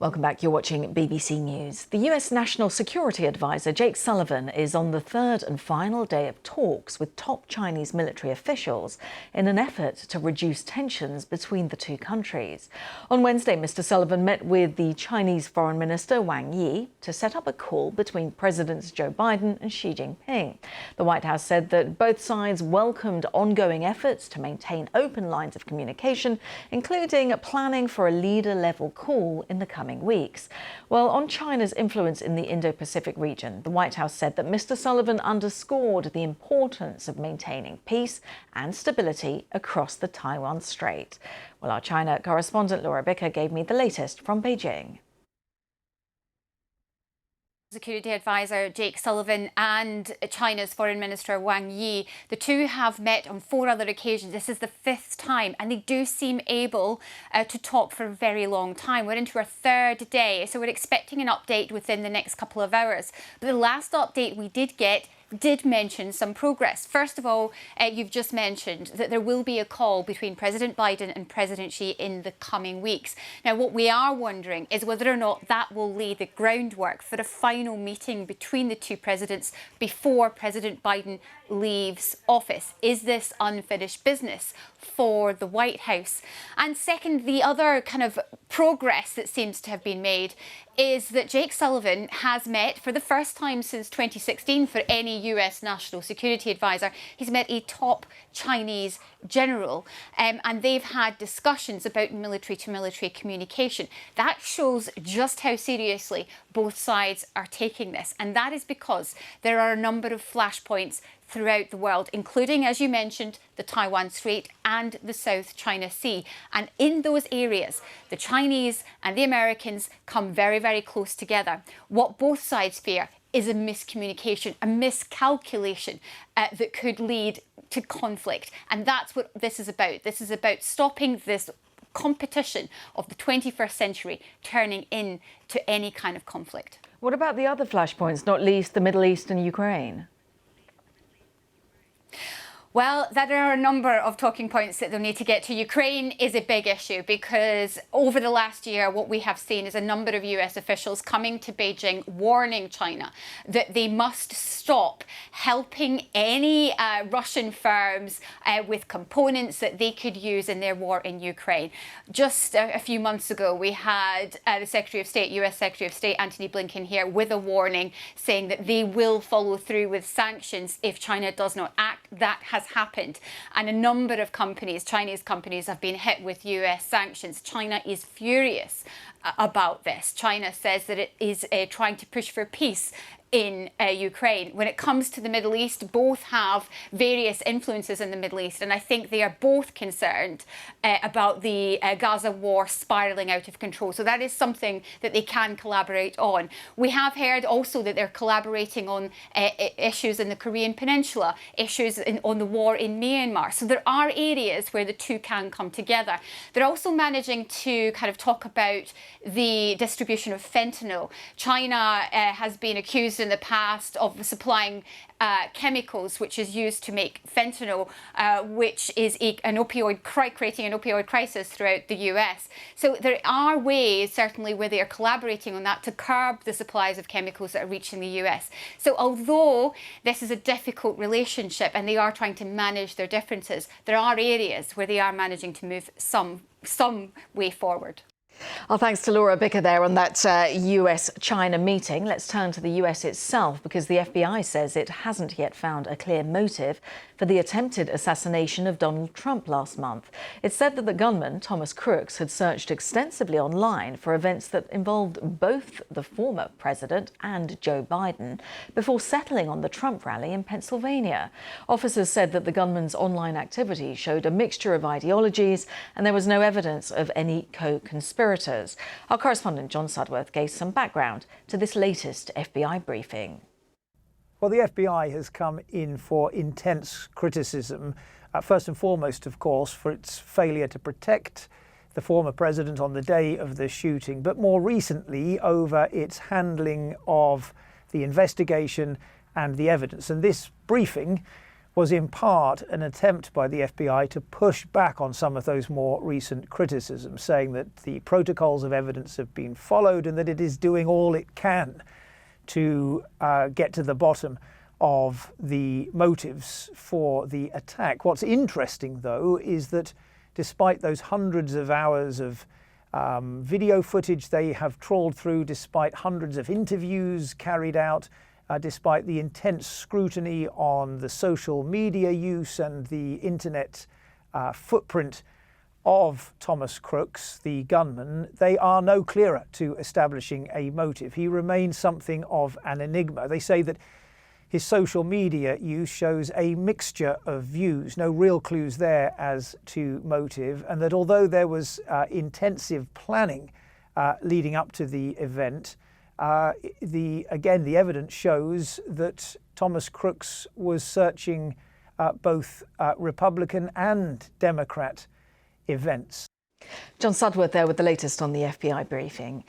Welcome back. You're watching BBC News. The US National Security Advisor Jake Sullivan is on the third and final day of talks with top Chinese military officials in an effort to reduce tensions between the two countries. On Wednesday, Mr. Sullivan met with the Chinese Foreign Minister Wang Yi to set up a call between Presidents Joe Biden and Xi Jinping. The White House said that both sides welcomed ongoing efforts to maintain open lines of communication, including planning for a leader-level call in the coming weeks. Well, on China's influence in the Indo-Pacific region, the White House said that Mr. Sullivan underscored the importance of maintaining peace and stability across the Taiwan Strait. Well, our China correspondent Laura Bicker gave me the latest from Beijing. Security Advisor Jake Sullivan and China's Foreign Minister Wang Yi. The two have met on 4 other occasions. This is the 5th time, and they do seem able to talk for a very long time. We're into our 3rd day, so we're expecting an update within the next couple of hours. But the last update we did get did mention some progress. First of all, you've just mentioned that there will be a call between President Biden and President Xi in the coming weeks. Now, what we are wondering is whether or not that will lay the groundwork for a final meeting between the two presidents before President Biden leaves office. Is this unfinished business for the White House? And second, the other kind of progress that seems to have been made is that Jake Sullivan has met for the first time since 2016 for any US National Security Advisor. He's met a top Chinese general and they've had discussions about military-to-military communication. That shows just how seriously both sides are taking this, and that is because there are a number of flashpoints throughout the world, including, as you mentioned, the Taiwan Strait and the South China Sea. And in those areas, the Chinese and the Americans come very, very close together. What both sides fear is a miscommunication, a miscalculation that could lead to conflict. And that's what this is about. This is about stopping this competition of the 21st century turning into any kind of conflict. What about the other flashpoints, not least the Middle East and Ukraine? Well, there are a number of talking points that they'll need to get to. Ukraine is a big issue because over the last year, what we have seen is a number of US officials coming to Beijing warning China that they must stop helping any Russian firms with components that they could use in their war in Ukraine. Just a few months ago, we had the Secretary of State, US Secretary of State Antony Blinken here with a warning saying that they will follow through with sanctions if China does not act. That has happened, and a number of companies, Chinese companies, have been hit with US sanctions. China is furious about this. China says that it is trying to push for peace in Ukraine. When it comes to the Middle East, both have various influences in the Middle East, and I think they are both concerned about the Gaza war spiralling out of control. So that is something that they can collaborate on. We have heard also that they're collaborating on issues in the Korean Peninsula, issues on the war in Myanmar. So there are areas where the two can come together. They're also managing to kind of talk about the distribution of fentanyl. China has been accused in the past of supplying chemicals which is used to make fentanyl, which is creating an opioid crisis throughout the US. So there are ways, certainly, where they are collaborating on that to curb the supplies of chemicals that are reaching the US. So although this is a difficult relationship and they are trying to manage their differences, there are areas where they are managing to move some way forward. Well, thanks to Laura Bicker there on that US-China meeting. Let's turn to the US itself, because the FBI says it hasn't yet found a clear motive for the attempted assassination of Donald Trump last month. It said that the gunman, Thomas Crooks, had searched extensively online for events that involved both the former president and Joe Biden before settling on the Trump rally in Pennsylvania. Officers said that the gunman's online activity showed a mixture of ideologies, and there was no evidence of any co-conspirators. Our correspondent John Sudworth gave some background to this latest FBI briefing. Well, the FBI has come in for intense criticism, first and foremost, of course, for its failure to protect the former president on the day of the shooting, but more recently over its handling of the investigation and the evidence. And this briefing was in part an attempt by the FBI to push back on some of those more recent criticisms, saying that the protocols of evidence have been followed and that it is doing all it can to get to the bottom of the motives for the attack. What's interesting, though, is that despite those hundreds of hours of video footage they have trawled through, despite hundreds of interviews carried out, despite the intense scrutiny on the social media use and the internet footprint of Thomas Crooks, the gunman, they are no clearer to establishing a motive. He remains something of an enigma. They say that his social media use shows a mixture of views, no real clues there as to motive, and that although there was intensive planning leading up to the event, the evidence shows that Thomas Crooks was searching both Republican and Democrat events. John Sudworth there with the latest on the FBI briefing.